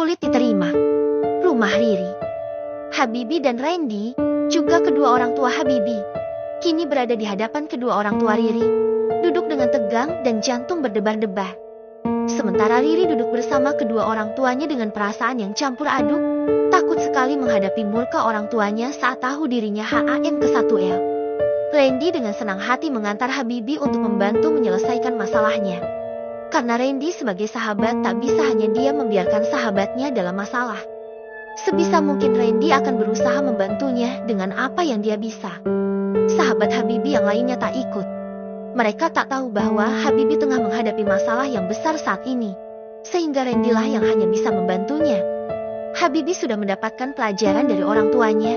sulit diterima. Rumah Riri. Habibi dan Randy, juga kedua orang tua Habibi, kini berada di hadapan kedua orang tua Riri, duduk dengan tegang dan jantung berdebar-debar. Sementara Riri duduk bersama kedua orang tuanya dengan perasaan yang campur aduk, takut sekali menghadapi murka orang tuanya saat tahu dirinya HAM ke-1L. Randy dengan senang hati mengantar Habibi untuk membantu menyelesaikan masalahnya. Karena Randy sebagai sahabat tak bisa hanya dia membiarkan sahabatnya dalam masalah. Sebisa mungkin Randy akan berusaha membantunya dengan apa yang dia bisa. Sahabat Habibi yang lainnya tak ikut. Mereka tak tahu bahwa Habibi tengah menghadapi masalah yang besar saat ini. Sehingga Randy lah yang hanya bisa membantunya. Habibi sudah mendapatkan pelajaran dari orang tuanya.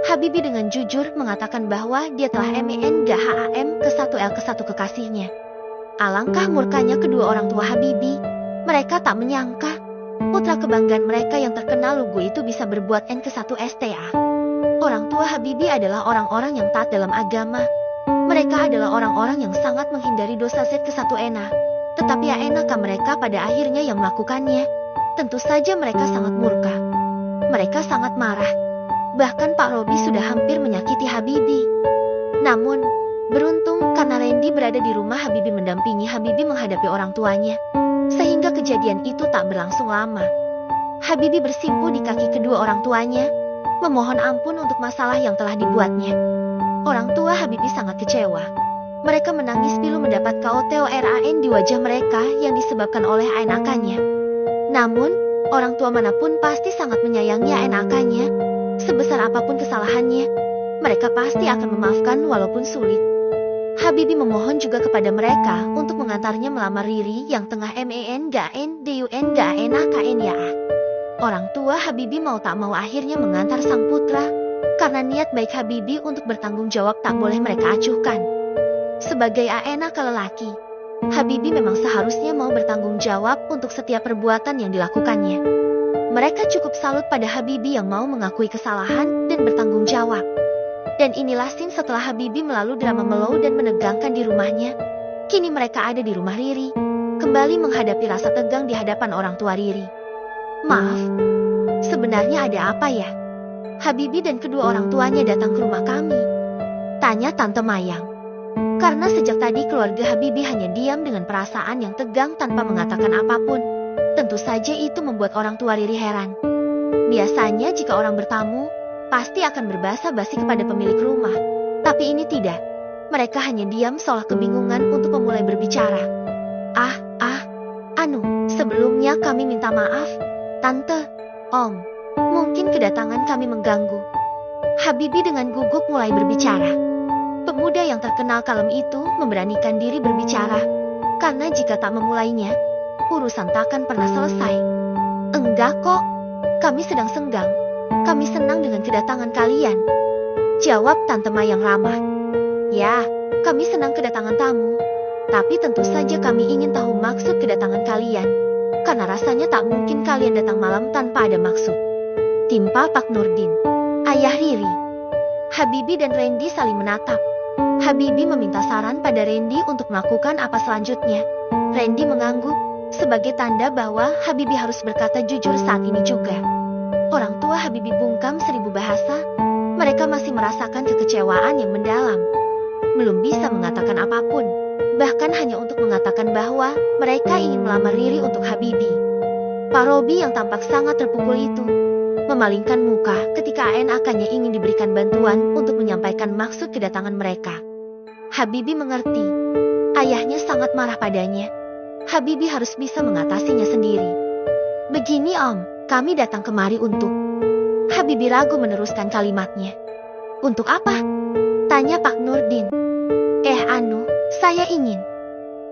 Habibi dengan jujur mengatakan bahwa dia telah gak HAM ke-1L ke satu kekasihnya. Alangkah murkanya kedua orang tua Habibi. Mereka tak menyangka putra kebanggaan mereka yang terkenal lugu itu bisa berbuat ke-1STA. Orang tua Habibi adalah orang-orang yang taat dalam agama. Mereka adalah orang-orang yang sangat menghindari dosa ke-1NA. Tetapi enakah mereka pada akhirnya yang melakukannya? Tentu saja mereka sangat murka. Mereka sangat marah. Bahkan Pak Robi sudah hampir menyakiti Habibi. Namun, beruntung karena Randy berada di rumah Habibi mendampingi Habibi menghadapi orang tuanya. Sehingga kejadian itu tak berlangsung lama. Habibi bersimpu di kaki kedua orang tuanya, memohon ampun untuk masalah yang telah dibuatnya. Orang tua Habibi sangat kecewa. Mereka menangis pilu mendapat KOTORAN di wajah mereka yang disebabkan oleh enakannya. Namun, orang tua manapun pasti sangat menyayangi enakannya. Sebesar apapun kesalahannya, mereka pasti akan memaafkan walaupun sulit. Habibi memohon juga kepada mereka untuk mengantarnya melamar Riri yang tengah MENGANDUNGANAKNYA. Orang tua Habibi mau tak mau akhirnya mengantar sang putra, karena niat baik Habibi untuk bertanggung jawab tak boleh mereka acuhkan. Sebagai anak lelaki, Habibi memang seharusnya mau bertanggung jawab untuk setiap perbuatan yang dilakukannya. Mereka cukup salut pada Habibi yang mau mengakui kesalahan dan bertanggung jawab. Dan inilah scene setelah Habibi melalui drama melow dan menegangkan di rumahnya. Kini mereka ada di rumah Riri, kembali menghadapi rasa tegang di hadapan orang tua Riri. Maaf, sebenarnya ada apa ya? Habibi dan kedua orang tuanya datang ke rumah kami, tanya Tante Mayang. Karena sejak tadi keluarga Habibi hanya diam dengan perasaan yang tegang tanpa mengatakan apapun. Tentu saja itu membuat orang tua Riri heran. Biasanya jika orang bertamu, pasti akan berbahasa basi kepada pemilik rumah. Tapi ini tidak. Mereka hanya diam seolah kebingungan untuk memulai berbicara. Sebelumnya kami minta maaf, Tante, Om. Mungkin kedatangan kami mengganggu. Habibi dengan gugup mulai berbicara. Pemuda yang terkenal kalem itu memberanikan diri berbicara. Karena jika tak memulainya, urusan takkan pernah selesai. Enggak kok, kami sedang senggang. Kami senang dengan kedatangan kalian, jawab Tante Mayang ramah. Ya, kami senang kedatangan tamu. Tapi tentu saja kami ingin tahu maksud kedatangan kalian. Karena rasanya tak mungkin kalian datang malam tanpa ada maksud. Timpa Pak Nurdin, ayah Riri. Habibi dan Randy saling menatap. Habibi meminta saran pada Randy untuk melakukan apa selanjutnya. Randy mengangguk, sebagai tanda bahwa Habibi harus berkata jujur saat ini juga. Orang tua Habibi bungkam 1000 bahasa. Mereka masih merasakan kekecewaan yang mendalam. Belum bisa mengatakan apapun. Bahkan hanya untuk mengatakan bahwa mereka ingin melamar Riri untuk Habibi. Pak Robi yang tampak sangat terpukul itu memalingkan muka ketika enakannya ingin diberikan bantuan untuk menyampaikan maksud kedatangan mereka. Habibi mengerti. Ayahnya sangat marah padanya. Habibi harus bisa mengatasinya sendiri. Begini Om, kami datang kemari untuk... Habibi ragu meneruskan kalimatnya. Untuk apa? Tanya Pak Nurdin. Saya ingin.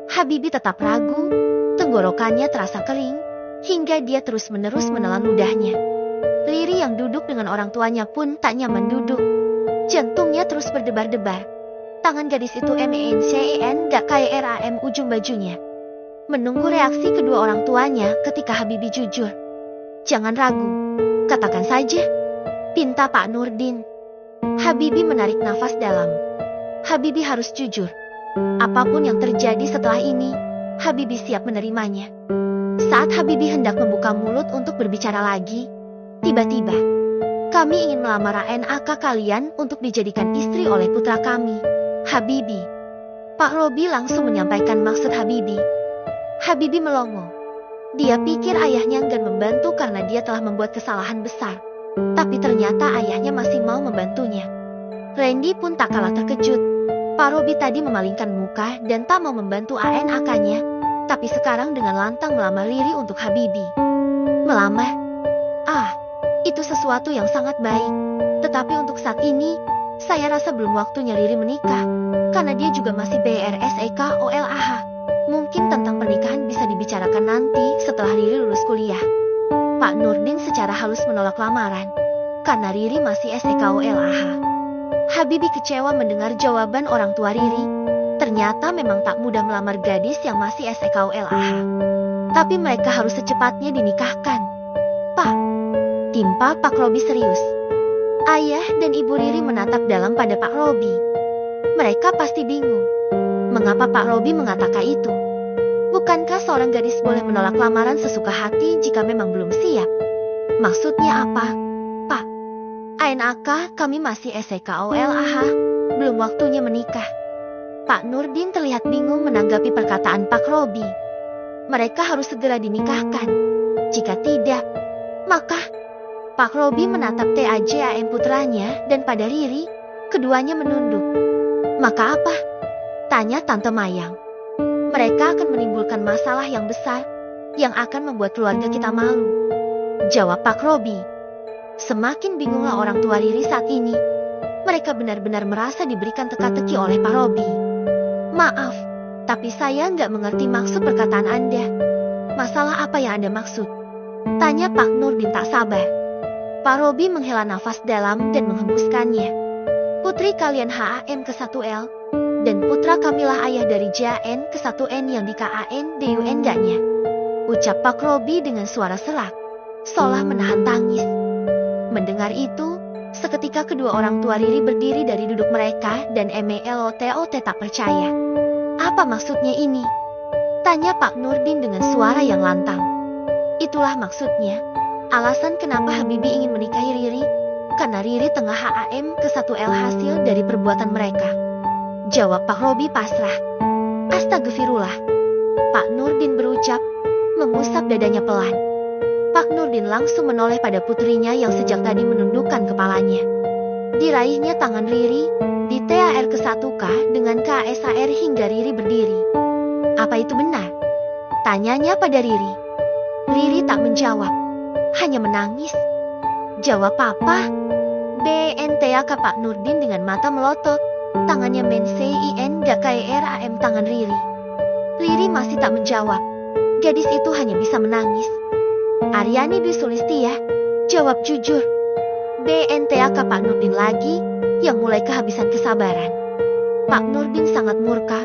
Habibi tetap ragu. Tenggorokannya terasa kering, hingga dia terus-menerus menelan ludahnya. Riri yang duduk dengan orang tuanya pun tak nyaman duduk. Jantungnya terus berdebar-debar. Tangan gadis itu gak kayak ram ujung bajunya. Menunggu reaksi kedua orang tuanya ketika Habibi jujur. Jangan ragu, katakan saja, pinta Pak Nurdin. Habibi menarik nafas dalam. Habibi harus jujur. Apapun yang terjadi setelah ini, Habibi siap menerimanya. Saat Habibie hendak membuka mulut untuk berbicara lagi, tiba-tiba, kami ingin melamar anak kalian untuk dijadikan istri oleh putra kami, Habibie. Pak Robi langsung menyampaikan maksud Habibie. Habibie melongo. Dia pikir ayahnya enggan membantu karena dia telah membuat kesalahan besar. Tapi ternyata ayahnya masih mau membantunya. Randy pun tak kalah terkejut. Pak Robi tadi memalingkan muka dan tak mau membantu anak-nya. Tapi sekarang dengan lantang melamar Riri untuk Habibie. Melamar? Itu sesuatu yang sangat baik. Tetapi untuk saat ini, saya rasa belum waktunya Riri menikah. Karena dia juga masih BRSEKOLAH. Mungkin tentang pernikahan bisa dibicarakan nanti setelah Riri lulus kuliah. Pak Nurdin secara halus menolak lamaran. Karena Riri masih SEKOLAH. Habibie kecewa mendengar jawaban orang tua Riri. Ternyata memang tak mudah melamar gadis yang masih SEKOLAH. Tapi mereka harus secepatnya dinikahkan. Pak, timpa Pak Robi serius. Ayah dan Ibu Riri menatap dalam pada Pak Robi. Mereka pasti bingung. Mengapa Pak Robi mengatakan itu? Bukankah seorang gadis boleh menolak lamaran sesuka hati jika memang belum siap? Maksudnya apa? Pak, anak kami masih SEKOLAH, belum waktunya menikah. Pak Nurdin terlihat bingung menanggapi perkataan Pak Robi. Mereka harus segera dinikahkan. Jika tidak, maka Pak Robi menatap TAJAM putranya dan pada Riri, keduanya menunduk. Maka apa? Tanya Tante Mayang. Mereka akan menimbulkan masalah yang besar, yang akan membuat keluarga kita malu. Jawab Pak Robi. Semakin bingunglah orang tua Riri saat ini. Mereka benar-benar merasa diberikan teka-teki oleh Pak Robi. Maaf, tapi saya nggak mengerti maksud perkataan Anda. Masalah apa yang Anda maksud? Tanya Pak Nurdin tak sabar. Pak Robi menghela nafas dalam dan menghembuskannya. Putri kalian HAM ke-1L. Dan putra kamilah ayah dari JAN ke-1N yang di KAN DUN gaknya. Ucap Pak Robi dengan suara serak, seolah menahan tangis. Mendengar itu, seketika kedua orang tua Riri berdiri dari duduk mereka dan MELOTOT tak percaya. Apa maksudnya ini? Tanya Pak Nurdin dengan suara yang lantang. Itulah maksudnya, alasan kenapa Habibie ingin menikahi Riri, karena Riri tengah HAM ke-1L hasil dari perbuatan mereka. Jawab Pak Robi pasrah. Astagfirullah. Pak Nurdin berucap, mengusap dadanya pelan. Pak Nurdin langsung menoleh pada putrinya yang sejak tadi menundukkan kepalanya. Diraihnya tangan Riri, di TAR ke-1K dengan KSAR hingga Riri berdiri. Apa itu benar? Tanyanya pada Riri. Riri tak menjawab, hanya menangis. Jawab Papa. BNTAK Pak Nurdin dengan mata melotot. Tangannya men-CIN GKERAM tangan Riri. Riri masih tak menjawab. Gadis itu hanya bisa menangis. Aryani Dwi Sulistya, jawab jujur. BNTAK Pak Nurdin lagi, yang mulai kehabisan kesabaran. Pak Nurdin sangat murka.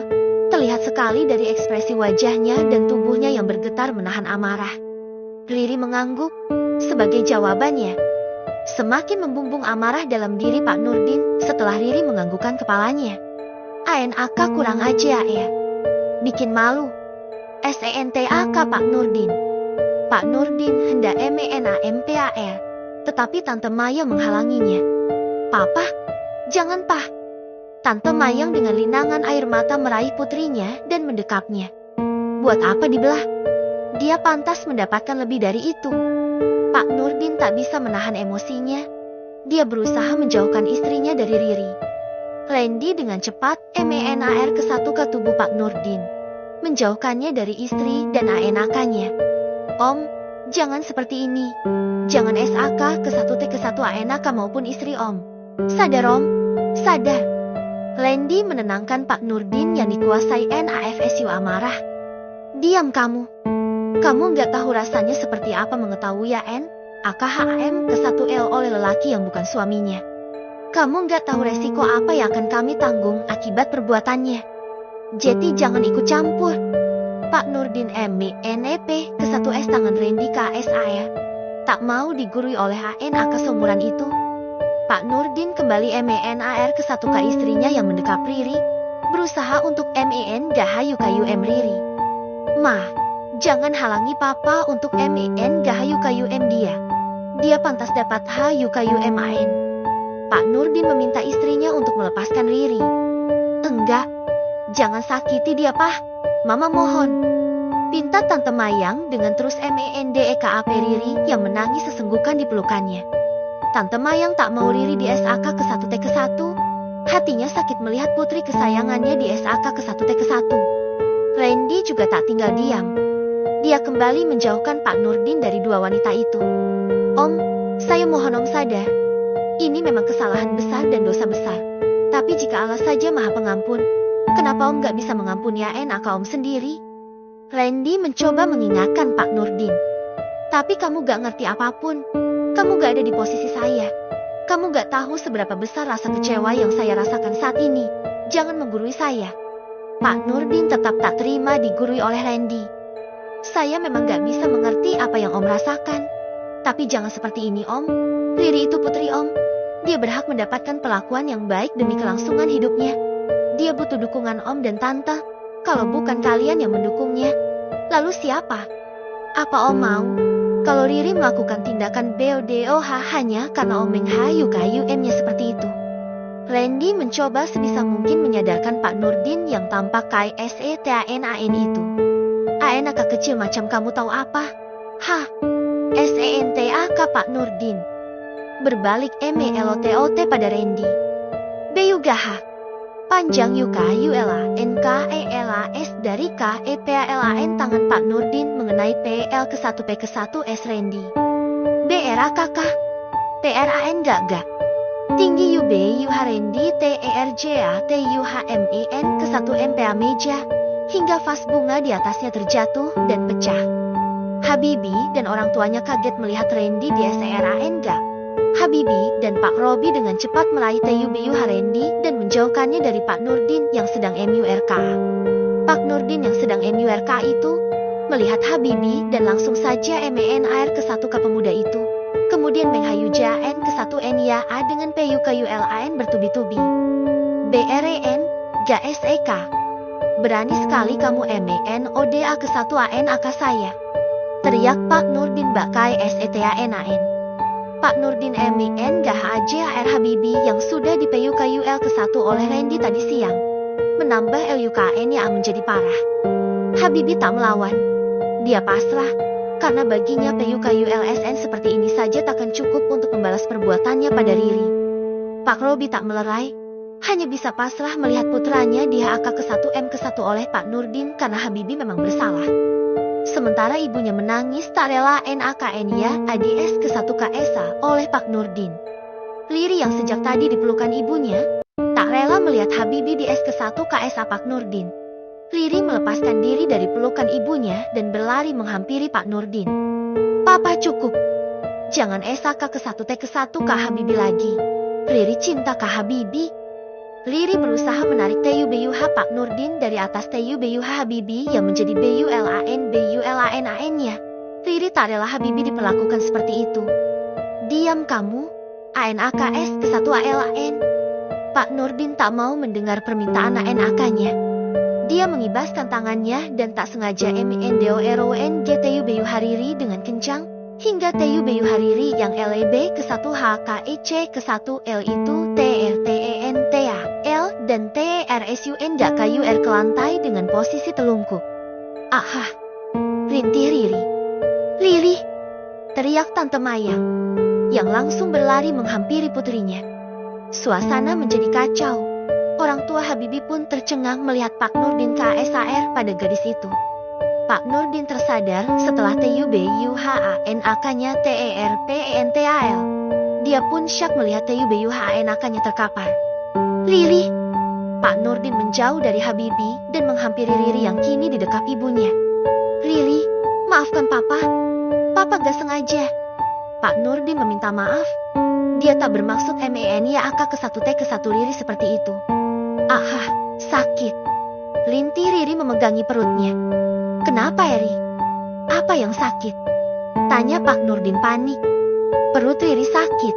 Terlihat sekali dari ekspresi wajahnya dan tubuhnya yang bergetar menahan amarah. Riri mengangguk. Sebagai jawabannya, semakin membumbung amarah dalam diri Pak Nurdin setelah Riri menganggukkan kepalanya. ANAK kurang ajar ya. Bikin malu. SENTAK Pak Nurdin. Pak Nurdin hendak MENAMPAR. Tetapi Tante Maya menghalanginya. Papa, jangan Pak. Tante Mayang dengan linangan air mata meraih putrinya dan mendekapnya. Buat apa dibelah? Dia pantas mendapatkan lebih dari itu. Pak Nurdin tak bisa menahan emosinya. Dia berusaha menjauhkan istrinya dari Riri. Randy dengan cepat MENAR ke-1 ke tubuh Pak Nurdin. Menjauhkannya dari istri dan anak-anaknya. Om, jangan seperti ini. Jangan SAK ke-1T ke-1 anak maupun istri Om. Sadar Om, sadar. Randy menenangkan Pak Nurdin yang dikuasai NAFSU amarah. Diam kamu. Kamu nggak tahu rasanya seperti apa mengetahui AKHM ke-1L oleh lelaki yang bukan suaminya. Kamu nggak tahu resiko apa yang akan kami tanggung akibat perbuatannya. Jadi jangan ikut campur. Pak Nurdin MENEP ke-1S tangan Randy KSA. Tak mau digurui oleh HNAK seumuran itu. Pak Nurdin kembali MENAR ke-1 ke istrinya yang mendekap Riri. Berusaha untuk MEN GHUKUM Riri. Ma, Jangan halangi papa untuk MIN GHYUKYUM dia. Dia pantas dapat HYUKYUMAN. Pak Nurdin meminta istrinya untuk melepaskan Riri. Enggak, jangan sakiti dia, Pak. Mama mohon. Pinta Tante Mayang dengan terus MENDEKAP Riri yang menangis sesenggukan di pelukannya. Tante Mayang tak mau Riri di SAK ke-1T ke-1. Hatinya sakit melihat putri kesayangannya di SAK ke-1T ke-1. Randy juga tak tinggal diam. Dia kembali menjauhkan Pak Nurdin dari dua wanita itu. Om, saya mohon Om sadar. Ini memang kesalahan besar dan dosa besar. Tapi jika Allah saja Maha Pengampun, kenapa Om gak bisa mengampuni anak Om sendiri? Randy mencoba mengingatkan Pak Nurdin. Tapi kamu gak ngerti apapun. Kamu gak ada di posisi saya. Kamu gak tahu seberapa besar rasa kecewa yang saya rasakan saat ini. Jangan menggurui saya. Pak Nurdin tetap tak terima digurui oleh Randy. Saya memang gak bisa mengerti apa yang Om rasakan. Tapi jangan seperti ini Om. Riri itu putri Om. Dia berhak mendapatkan perlakuan yang baik demi kelangsungan hidupnya. Dia butuh dukungan Om dan Tante. Kalau bukan kalian yang mendukungnya, lalu siapa? Apa Om mau kalau Riri melakukan tindakan BODOH hanya karena Om menghayuk-hayuk-nya seperti itu? Randy mencoba sebisa mungkin menyadarkan Pak Nurdin yang tampak KSETANAN itu. Anak kecil macam kamu tahu apa? Hah? SENTAK Pak Nurdin. Berbalik MELOTOT pada Randy. Beyugaha. Panjang YUKA NKELAS dari KEPALAN tangan Pak Nurdin mengenai PL ke-1 P ke-1 S Randy. BRAKK. PRAN gak. Tinggi UBYUH Randy TERJA TUHMEN ke-1 MPA meja. Hingga vas bunga di atasnya terjatuh dan pecah. Habibi dan orang tuanya kaget melihat Randy di SERANG. Habibi dan Pak Robi dengan cepat meraih TUBYUH Randy dan menjauhkannya dari Pak Nurdin yang sedang MURK. Pak Nurdin yang sedang MURK itu melihat Habibi dan langsung saja MEN air ke-1 ke pemuda itu. Kemudian menghayujaen ke-1 NYA dengan PUKULAN bertubi-tubi. BREN GSEK. Berani sekali kamu MENODA ke-1 ANAK saya. Teriak Pak Nurdin Bakai SETANAN. Pak Nurdin MEN GHAJHR Habibi yang sudah di PUKUL ke-1 oleh Randy tadi siang. Menambah LUKN-nya menjadi parah. Habibi tak melawan. Dia pasrah, karena baginya PUKULSN seperti ini saja takkan cukup untuk membalas perbuatannya pada Riri. Pak Robi tak melerai. Hanya bisa pasrah melihat putranya di HAK ke-1M ke-1 oleh Pak Nurdin karena Habibi memang bersalah. Sementara ibunya menangis tak rela NAKN-nya ADS ke-1 KSA oleh Pak Nurdin. Riri yang sejak tadi dipelukan ibunya, tak rela melihat Habibi di S ke-1 KSA Pak Nurdin. Riri melepaskan diri dari pelukan ibunya dan berlari menghampiri Pak Nurdin. Papa cukup. Jangan SAK ke-1 T ke-1 Kak Habibi lagi. Riri cinta Kak Habibi. Riri berusaha menarik TUBYUH Pak Nurdin dari atas TUBYUH Habibi yang menjadi BULAN-BULANAN-nya. Riri tak rela Habibi diperlakukan seperti itu. Diam kamu, ANAKS ke-1 ALAN. Pak Nurdin tak mau mendengar permintaan ANAK-nya. Dia mengibaskan tangannya dan tak sengaja MENDORONG TUBYUH Riri dengan kencang. Hingga TUBYUH Riri yang LEB ke-1 HKIC ke-1 L itu TRTENTA L dan TRSUN KUR ke lantai dengan posisi telungkup. Ahah, rintih Riri. Riri, teriak Tante Mayang, yang langsung berlari menghampiri putrinya. Suasana menjadi kacau. Orang tua Habibi pun tercengang melihat Pak Nurdin KSAR pada gadis itu. Pak Nurdin tersadar setelah TUBYUHANAK-nya TERPENTAL. Dia pun syak melihat TUBYUHANAK-nya terkapar. Riri. Pak Nurdin menjauh dari Habibi dan menghampiri Riri yang kini didekap ibunya. Riri, maafkan Papa. Papa gak sengaja. Pak Nurdin meminta maaf. Dia tak bermaksud MENYAK ke-1 T ke-1 Riri seperti itu. Ahah, sakit. Lintih Riri memegangi perutnya. Kenapa Eri? Apa yang sakit? Tanya Pak Nurdin panik. Perut Riri sakit.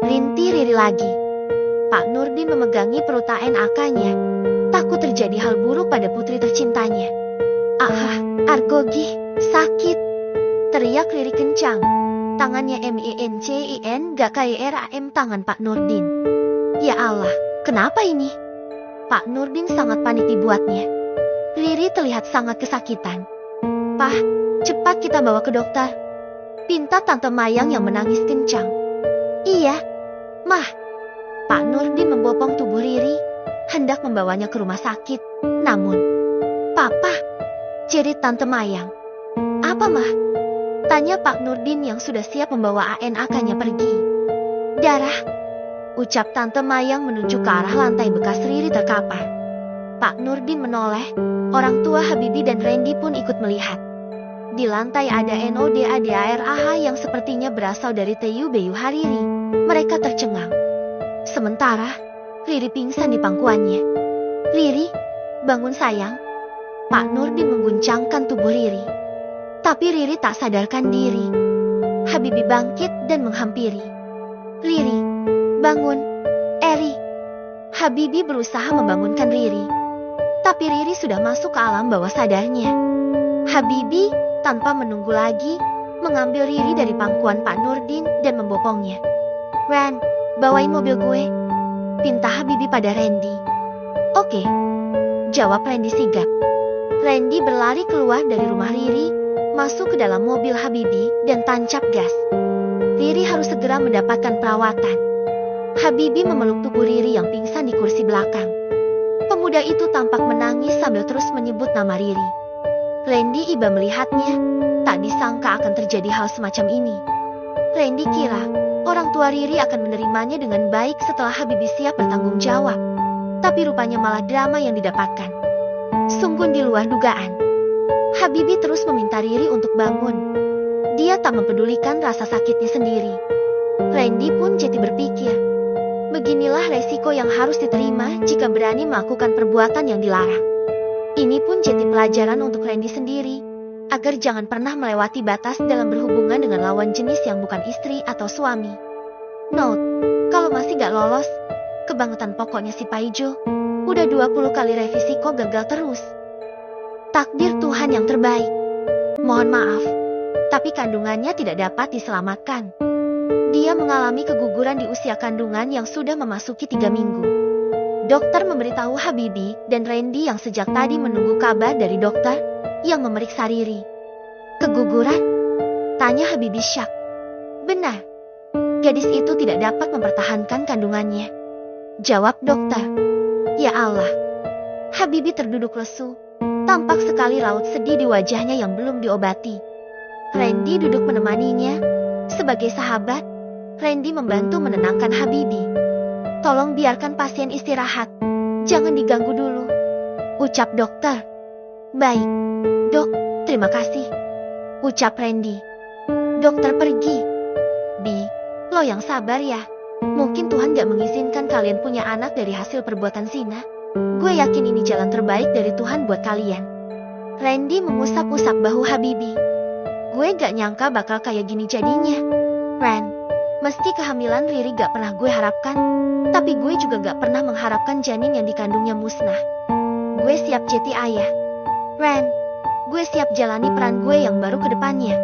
Rintih Riri lagi. Pak Nurdin memegangi perut ANAK-nya. Takut terjadi hal buruk pada putri tercintanya. Ahah, Argogi, sakit. Teriak Riri kencang. Tangannya MENCIN gak kayak RAM tangan Pak Nurdin. Ya Allah, kenapa ini? Pak Nurdin sangat panik dibuatnya. Riri terlihat sangat kesakitan. Pak, cepat kita bawa ke dokter. Pinta Tante Mayang yang menangis kencang. Iya, Mah. Pak Nurdin membopong tubuh Riri, hendak membawanya ke rumah sakit. Namun, Papa, jerit Tante Mayang. Apa Mah? Tanya Pak Nurdin yang sudah siap membawa ANAK-nya pergi. Darah, ucap Tante Mayang menunjuk ke arah lantai bekas Riri terkapar. Pak Nurdin menoleh, orang tua Habibie dan Randy pun ikut melihat. Di lantai ada NODADARAH yang sepertinya berasal dari TUBU Hariri. Mereka tercengang. Sementara, Riri pingsan di pangkuannya. Riri, bangun sayang. Pak Nurdin mengguncangkan tubuh Riri. Tapi Riri tak sadarkan diri. Habibie bangkit dan menghampiri. Riri, bangun. Eri. Habibie berusaha membangunkan Riri. Tapi Riri sudah masuk ke alam bawah sadarnya. Habibie, tanpa menunggu lagi, mengambil Riri dari pangkuan Pak Nurdin dan membopongnya. Ran, bawain mobil gue. Pinta Habibie pada Randy. Oke, jawab Randy sigap. Randy berlari keluar dari rumah Riri, masuk ke dalam mobil Habibie dan tancap gas. Riri harus segera mendapatkan perawatan. Habibie memeluk tubuh Riri yang pingsan di kursi belakang. Pemuda itu tampak menangis sambil terus menyebut nama Riri. Randy iba melihatnya, tak disangka akan terjadi hal semacam ini. Randy kira orang tua Riri akan menerimanya dengan baik setelah Habibie siap bertanggung jawab. Tapi rupanya malah drama yang didapatkan. Sungguh di luar dugaan. Habibie terus meminta Riri untuk bangun. Dia tak mempedulikan rasa sakitnya sendiri. Randy pun jadi berpikir, beginilah resiko yang harus diterima jika berani melakukan perbuatan yang dilarang. Ini pun jadi pelajaran untuk Randy sendiri, agar jangan pernah melewati batas dalam berhubungan dengan lawan jenis yang bukan istri atau suami. Note, kalau masih gak lolos, kebangetan pokoknya si Paijo, udah 20 kali revisi kok gagal terus. Takdir Tuhan yang terbaik. Mohon maaf, tapi kandungannya tidak dapat diselamatkan. Dia mengalami keguguran di usia kandungan yang sudah memasuki 3 minggu. Dokter memberitahu Habibie dan Randy yang sejak tadi menunggu kabar dari dokter yang memeriksa Riri. Keguguran? Tanya Habibie syak. Benar, gadis itu tidak dapat mempertahankan kandungannya. Jawab dokter. Ya Allah. Habibie terduduk lesu. Tampak sekali raut sedih di wajahnya yang belum diobati. Randy duduk menemaninya. Sebagai sahabat, Randy membantu menenangkan Habibie. Tolong biarkan pasien istirahat. Jangan diganggu dulu, ucap dokter. Baik, dok, terima kasih, ucap Randy. Dokter pergi. Bi, lo yang sabar ya. Mungkin Tuhan gak mengizinkan kalian punya anak dari hasil perbuatan zina. Gue yakin ini jalan terbaik dari Tuhan buat kalian. Randy mengusap-usap bahu Habibie. Gue gak nyangka bakal kayak gini jadinya. Ran, meski kehamilan Riri gak pernah gue harapkan, tapi gue juga gak pernah mengharapkan janin yang dikandungnya musnah. Gue siap jadi ayah. Ran, gue siap jalani peran gue yang baru ke depannya.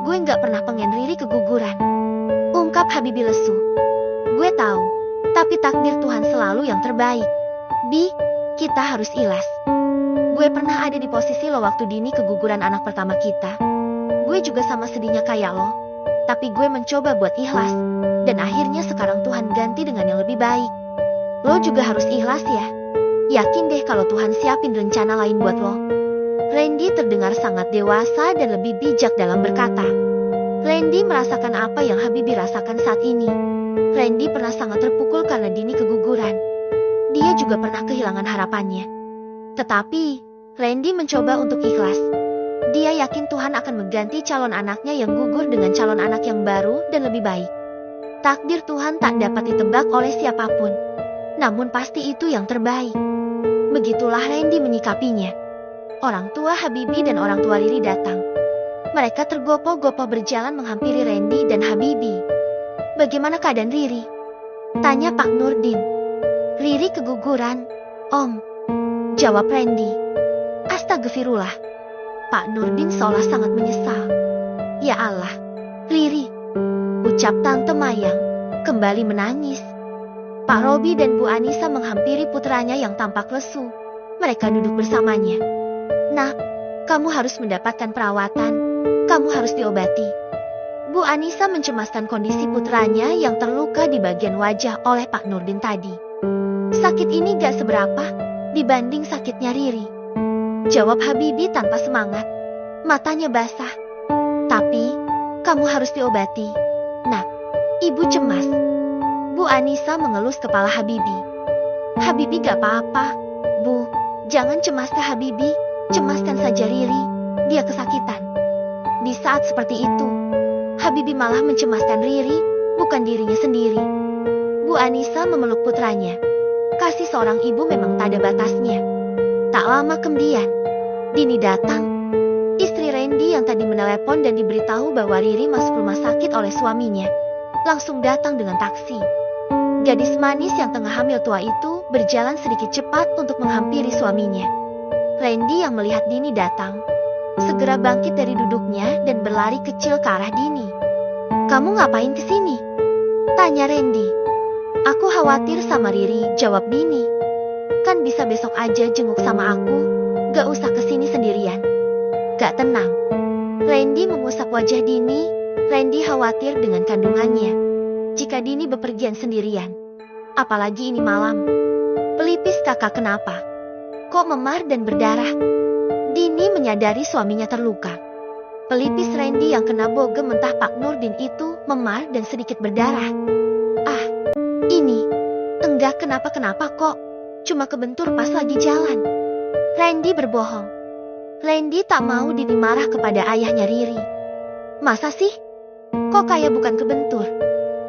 Gue gak pernah pengen Riri keguguran, ungkap Habibie lesu. Gue tahu, tapi takdir Tuhan selalu yang terbaik. Bi, kita harus ikhlas. Gue pernah ada di posisi lo waktu Dini keguguran anak pertama kita. Gue juga sama sedihnya kayak lo. Tapi gue mencoba buat ikhlas. Dan akhirnya sekarang Tuhan ganti dengan yang lebih baik. Lo juga harus ikhlas ya. Yakin deh kalau Tuhan siapin rencana lain buat lo. Randy terdengar sangat dewasa dan lebih bijak dalam berkata. Randy merasakan apa yang Habibie rasakan saat ini. Randy pernah sangat terpukul karena Dini keguguran. Dia juga pernah kehilangan harapannya. Tetapi, Randy mencoba untuk ikhlas. Dia yakin Tuhan akan mengganti calon anaknya yang gugur dengan calon anak yang baru dan lebih baik. Takdir Tuhan tak dapat ditebak oleh siapapun. Namun pasti itu yang terbaik. Begitulah Randy menyikapinya. Orang tua Habibie dan orang tua Riri datang. Mereka tergopoh-gopoh berjalan menghampiri Randy dan Habibie. Bagaimana keadaan Riri? Tanya Pak Nurdin. Riri keguguran, Om. Jawab Randy. Astagfirullah. Pak Nurdin seolah sangat menyesal. Ya Allah, Riri, ucap Tante Mayang, kembali menangis. Pak Robi dan Bu Anissa menghampiri putranya yang tampak lesu. Mereka duduk bersamanya. Nak, kamu harus mendapatkan perawatan. Kamu harus diobati. Bu Anissa mencemaskan kondisi putranya yang terluka di bagian wajah oleh Pak Nurdin tadi. Sakit ini gak seberapa dibanding sakitnya Riri, jawab Habibi tanpa semangat. Matanya basah. Tapi, kamu harus diobati. Nak, ibu cemas. Bu Anissa mengelus kepala Habibi. Habibi gak apa-apa, Bu. Jangan cemaskan Habibi, cemaskan saja Riri. Dia kesakitan. Di saat seperti itu, Habibi malah mencemaskan Riri, bukan dirinya sendiri. Bu Anissa memeluk putranya. Kasih seorang ibu memang tak ada batasnya. Tak lama kemudian, Dini datang. Istri Randy yang tadi menelepon dan diberitahu bahwa Riri masuk rumah sakit oleh suaminya, langsung datang dengan taksi. Gadis manis yang tengah hamil tua itu berjalan sedikit cepat untuk menghampiri suaminya. Randy yang melihat Dini datang, segera bangkit dari duduknya dan berlari kecil ke arah Dini. Kamu ngapain kesini? Tanya Randy. Aku khawatir sama Riri, jawab Dini. Kan bisa besok aja jenguk sama aku, gak usah kesini sendirian. Gak tenang. Randy mengusap wajah Dini. Randy khawatir dengan kandungannya. Jika Dini bepergian sendirian, apalagi ini malam. Pelipis kakak kenapa? Kok memar dan berdarah? Dini menyadari suaminya terluka. Pelipis Randy yang kena bogem mentah Pak Nurdin itu memar dan sedikit berdarah. Ah, ini enggak kenapa-kenapa kok. Cuma kebentur pas lagi jalan. Randy berbohong. Randy tak mau Dini marah kepada ayahnya Riri. Masa sih? Kok kayak bukan kebentur?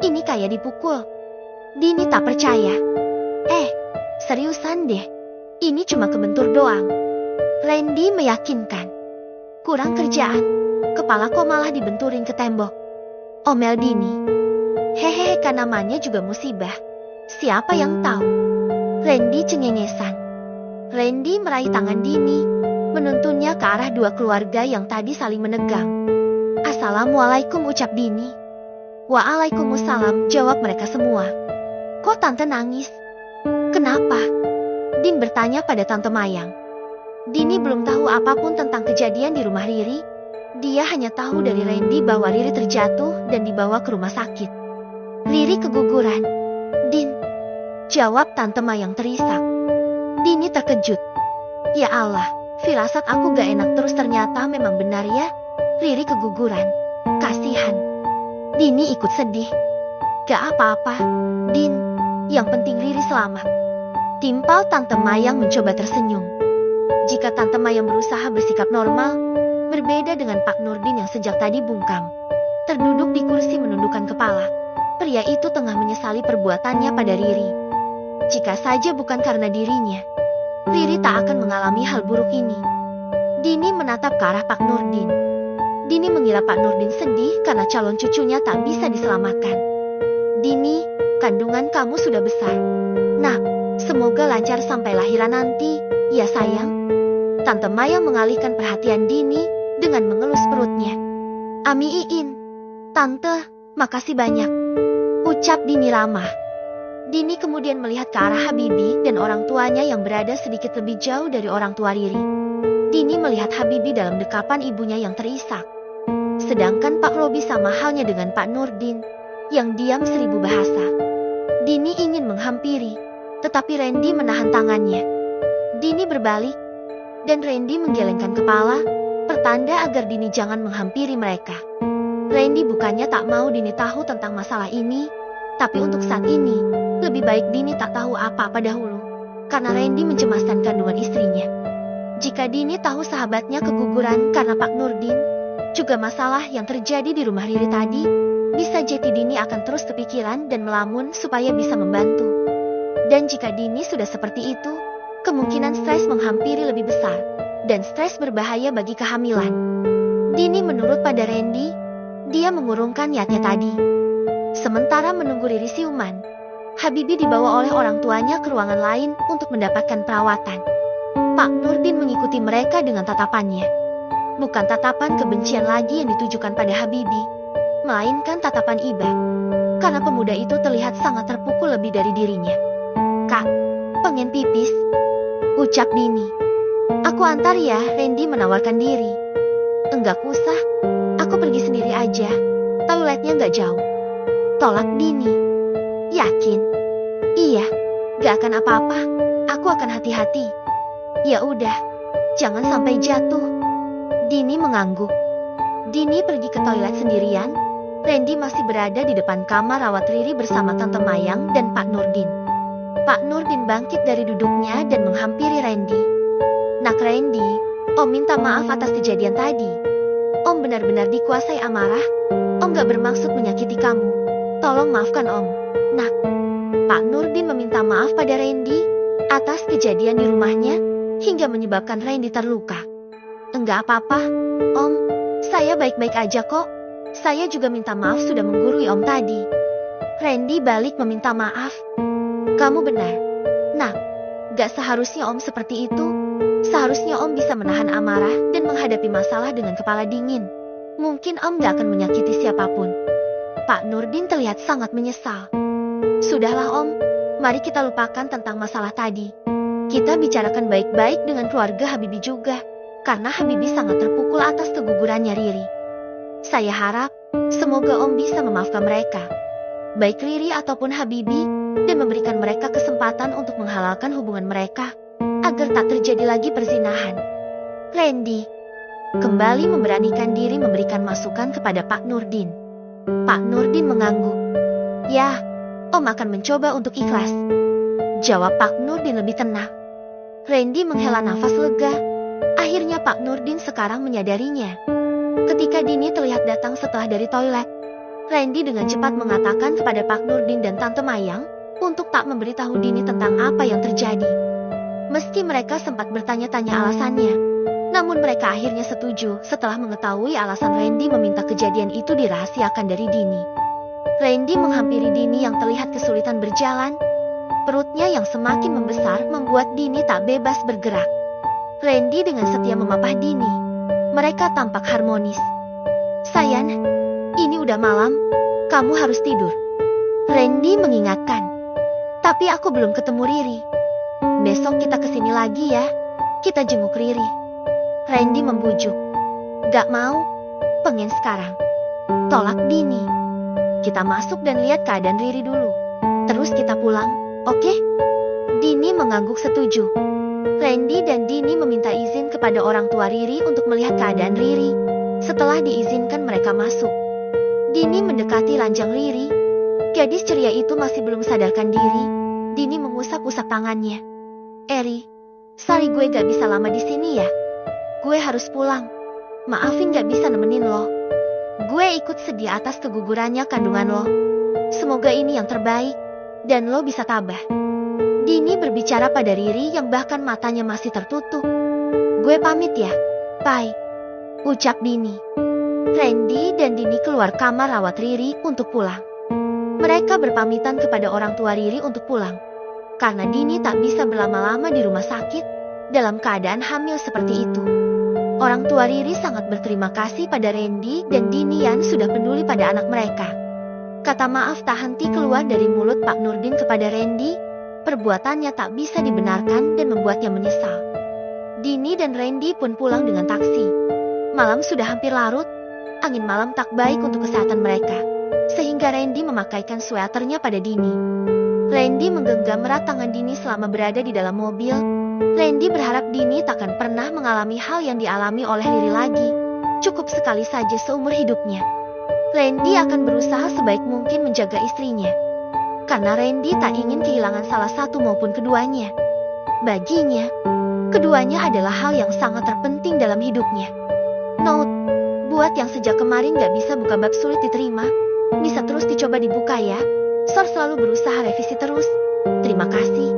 Ini kayak dipukul. Dini tak percaya. Seriusan deh. Ini cuma kebentur doang. Randy meyakinkan. Kurang kerjaan. Kepala kok malah dibenturin ke tembok. Omel Dini. Hehehe, kan namanya juga musibah. Siapa yang tahu? Randy cengengesan. Randy meraih tangan Dini, menuntunnya ke arah dua keluarga yang tadi saling menegang. Assalamualaikum, ucap Dini. Waalaikumsalam, jawab mereka semua. Kok tante nangis? Kenapa? Din bertanya pada Tante Mayang. Dini belum tahu apapun tentang kejadian di rumah Riri. Dia hanya tahu dari Randy bahwa Riri terjatuh dan dibawa ke rumah sakit. Riri keguguran. Din, jawab Tante Mayang terisak. Dini terkejut. Ya Allah, firasat aku gak enak terus, ternyata memang benar ya. Riri keguguran. Kasihan. Dini ikut sedih. Gak apa-apa, Din. Yang penting Riri selamat. Timpal Tante Mayang mencoba tersenyum. Jika Tante Mayang berusaha bersikap normal, berbeda dengan Pak Nurdin yang sejak tadi bungkam, terduduk di kursi menundukkan kepala. Pria itu tengah menyesali perbuatannya pada Riri. Jika saja bukan karena dirinya, Riri tak akan mengalami hal buruk ini. Dini menatap ke arah Pak Nurdin. Dini mengira Pak Nurdin sedih karena calon cucunya tak bisa diselamatkan. Dini, kandungan kamu sudah besar. Nak, semoga lancar sampai lahiran nanti, ya sayang. Tante Mayang mengalihkan perhatian Dini dengan mengelus perutnya. Amiin. Tante, makasih banyak, ucap Dini ramah. Dini kemudian melihat ke arah Habibi dan orang tuanya yang berada sedikit lebih jauh dari orang tua Riri. Dini melihat Habibi dalam dekapan ibunya yang terisak. Sedangkan Pak Robi sama halnya dengan Pak Nurdin, yang diam seribu bahasa. Dini ingin menghampiri, tetapi Randy menahan tangannya. Dini berbalik, dan Randy menggelengkan kepala, pertanda agar Dini jangan menghampiri mereka. Randy bukannya tak mau Dini tahu tentang masalah ini, tapi untuk saat ini, lebih baik Dini tak tahu apa-apa dahulu, karena Randy mencemaskan kandungan istrinya. Jika Dini tahu sahabatnya keguguran karena Pak Nurdin, juga masalah yang terjadi di rumah Riri tadi, bisa jadi Dini akan terus kepikiran dan melamun supaya bisa membantu. Dan jika Dini sudah seperti itu, kemungkinan stres menghampiri lebih besar, dan stres berbahaya bagi kehamilan. Dini menurut pada Randy, dia mengurungkan niatnya tadi. Sementara menunggu Riri siuman, Habibi dibawa oleh orang tuanya ke ruangan lain untuk mendapatkan perawatan. Pak Nurdin mengikuti mereka dengan tatapannya. Bukan tatapan kebencian lagi yang ditujukan pada Habibi, melainkan tatapan iba. Karena pemuda itu terlihat sangat terpukul lebih dari dirinya. "Kak, pengen pipis," ucap Dini. "Aku antar ya," Randy menawarkan diri. "Enggak usah, aku pergi sendiri aja. Toiletnya nggak jauh," tolak Dini. "Yakin?" "Iya, gak akan apa-apa. Aku akan hati-hati." "Ya udah, jangan sampai jatuh." Dini mengangguk. Dini pergi ke toilet sendirian. Randy masih berada di depan kamar rawat Riri bersama Tante Mayang dan Pak Nurdin. Pak Nurdin bangkit dari duduknya dan menghampiri Randy. "Nak Randy, Om minta maaf atas kejadian tadi. Om benar-benar dikuasai amarah. Om gak bermaksud menyakiti kamu. Tolong maafkan Om, Nak." Pak Nurdin meminta maaf pada Randy atas kejadian di rumahnya hingga menyebabkan Randy terluka. "Enggak apa-apa, Om. Saya baik-baik aja kok. Saya juga minta maaf sudah menggurui Om tadi." Randy balik meminta maaf. "Kamu benar, Nak. Gak seharusnya Om seperti itu. Seharusnya Om bisa menahan amarah dan menghadapi masalah dengan kepala dingin. Mungkin Om gak akan menyakiti siapapun." Pak Nurdin terlihat sangat menyesal. "Sudahlah Om, mari kita lupakan tentang masalah tadi. Kita bicarakan baik-baik dengan keluarga Habibi juga. Karena Habibi sangat terpukul atas kegugurannya Riri. Saya harap, semoga Om bisa memaafkan mereka, baik Riri ataupun Habibi, dan memberikan mereka kesempatan untuk menghalalkan hubungan mereka, agar tak terjadi lagi perzinahan." Randy kembali memberanikan diri memberikan masukan kepada Pak Nurdin. Pak Nurdin mengangguk. "Ya, Om akan mencoba untuk ikhlas," jawab Pak Nurdin lebih tenang. Randy menghela nafas lega. Akhirnya Pak Nurdin sekarang menyadarinya. Ketika Dini terlihat datang setelah dari toilet, Randy dengan cepat mengatakan kepada Pak Nurdin dan Tante Mayang untuk tak memberitahu Dini tentang apa yang terjadi. Meski mereka sempat bertanya-tanya alasannya, namun mereka akhirnya setuju setelah mengetahui alasan Randy meminta kejadian itu dirahasiakan dari Dini. Randy menghampiri Dini yang terlihat kesulitan berjalan. Perutnya yang semakin membesar membuat Dini tak bebas bergerak. Randy dengan setia memapah Dini. Mereka tampak harmonis. "Sayang, ini udah malam. Kamu harus tidur," Randy mengingatkan. "Tapi aku belum ketemu Riri. Besok kita kesini lagi ya. Kita jenguk Riri," Randy membujuk. "Gak mau. Pengen sekarang," tolak Dini. "Kita masuk dan lihat keadaan Riri dulu. Terus kita pulang, oke?" Dini mengangguk setuju. Randy dan Dini meminta izin kepada orang tua Riri untuk melihat keadaan Riri. Setelah diizinkan mereka masuk. Dini mendekati ranjang Riri. Gadis ceria itu masih belum sadarkan diri. Dini mengusap-usap tangannya. "Eri, sorry gue gak bisa lama di sini ya. Gue harus pulang. Maafin gak bisa nemenin lo. Gue ikut sedih atas kegugurannya kandungan lo. Semoga ini yang terbaik dan lo bisa tabah." Dini berbicara pada Riri yang bahkan matanya masih tertutup. "Gue pamit ya, bye," ucap Dini. Randy dan Dini keluar kamar rawat Riri untuk pulang. Mereka berpamitan kepada orang tua Riri untuk pulang. Karena Dini tak bisa berlama-lama di rumah sakit dalam keadaan hamil seperti itu. Orang tua Riri sangat berterima kasih pada Randy dan Dini yang sudah peduli pada anak mereka. Kata maaf tak henti keluar dari mulut Pak Nurdin kepada Randy. Perbuatannya tak bisa dibenarkan dan membuatnya menyesal. Dini dan Randy pun pulang dengan taksi. Malam sudah hampir larut. Angin malam tak baik untuk kesehatan mereka. Sehingga Randy memakaikan sweaternya pada Dini. Randy menggenggam erat tangan Dini selama berada di dalam mobil. Randy berharap Dini takkan pernah mengalami hal yang dialami oleh Riri lagi. Cukup sekali saja seumur hidupnya. Randy akan berusaha sebaik mungkin menjaga istrinya. Karena Randy tak ingin kehilangan salah satu maupun keduanya. Baginya, keduanya adalah hal yang sangat terpenting dalam hidupnya. Note, buat yang sejak kemarin gak bisa buka bab sulit diterima, bisa terus dicoba dibuka ya. Sor selalu berusaha revisi terus. Terima kasih.